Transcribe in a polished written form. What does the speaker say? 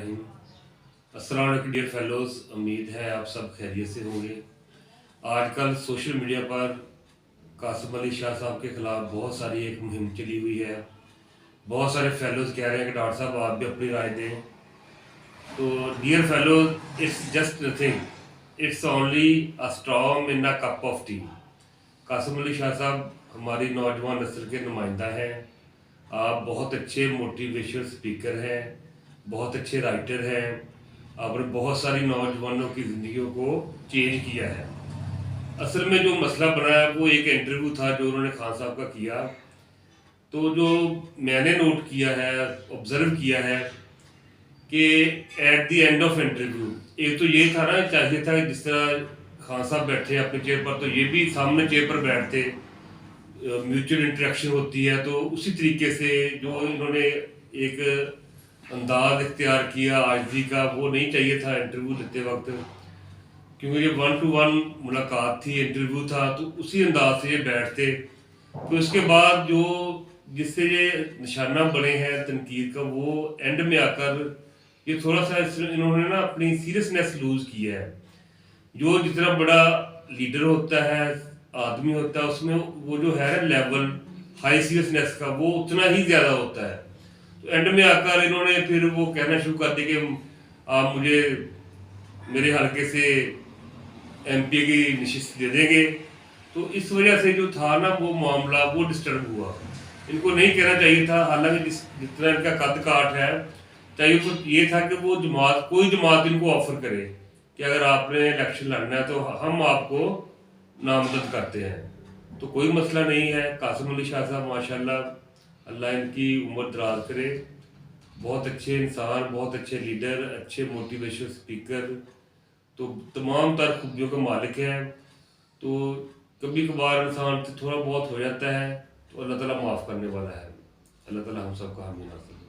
रहीम। अस्सलाम वालेकुम dear fellows, उम्मीद है आप सब खैरियत से होंगे। आजकल सोशल मीडिया पर कासिम अली शाह साहब के ख़िलाफ़ बहुत सारी एक मुहिम चली हुई है। बहुत सारे फेलोज़ कह रहे हैं कि डॉक्टर साहब आप भी अपनी राय दें। तो dear fellows, it's just nothing, it's only a storm in a cup of tea. Qasim Ali Shah साहब हमारी नौजवान नस्ल के नुमाइंदा हैं। आप बहुत अच्छे मोटिवेशनल स्पीकर हैं, बहुत अच्छे राइटर हैं। आपने बहुत सारी नौजवानों की ज़िंदगियों को चेंज किया है। असल में जो मसला बना है वो एक इंटरव्यू था जो उन्होंने खान साहब का किया। तो जो मैंने नोट किया है, ऑब्ज़र्व किया है कि at the end of interview एक तो ये था ना, चाहिए था जिस तरह खान साहब बैठे अपने चेयर पर तो ये भी सामने चेयर पर बैठते, म्यूचुअल इंटरेक्शन होती है। तो उसी तरीके से जो इन्होंने एक अंदाज इख्तियार किया आजजी का, वो नहीं चाहिए था इंटरव्यू देते वक्त, क्योंकि ये 1-to-1 मुलाकात थी, इंटरव्यू था। तो उसी अंदाज से ये बैठते। तो इसके बाद जो जिससे ये निशाना बने हैं तनकीद का, वो एंड में आकर ये थोड़ा सा इन्होंने ना अपनी सीरियसनेस लूज़ किया है। जो जितना बड़ा लीडर होता है, आदमी होता है, उसमें वो जो है लेवल हाई सीरियसनेस का वो उतना ही ज़्यादा होता है। तो एंड में आकर इन्होंने फिर वो कहना शुरू कर दिया कि आप मुझे मेरे हल्के से एमपी की नशिस्त दे देंगे। तो इस वजह से जो था ना वो मामला वो डिस्टर्ब हुआ। इनको नहीं कहना चाहिए था, हालांकि जितना इनका कद काठ है, चाहिए तो ये था कि वो जमात, कोई जमात इनको ऑफर करे कि अगर आपने इलेक्शन लड़ना है तो हम आपको नामजद करते हैं। तो कोई मसला नहीं है। कासिम अली शाह साहब माशाल्लाह, अल्लाह इनकी उम्र दराज करे, बहुत अच्छे इंसान, बहुत अच्छे लीडर, अच्छे मोटिवेशनल स्पीकर, तो तमाम तर खूबियों का मालिक है। तो कभी कभार इंसान से थोड़ा बहुत हो जाता है, तो अल्लाह ताला माफ़ करने वाला है। अल्लाह ताला हम सबका हामी नासिर।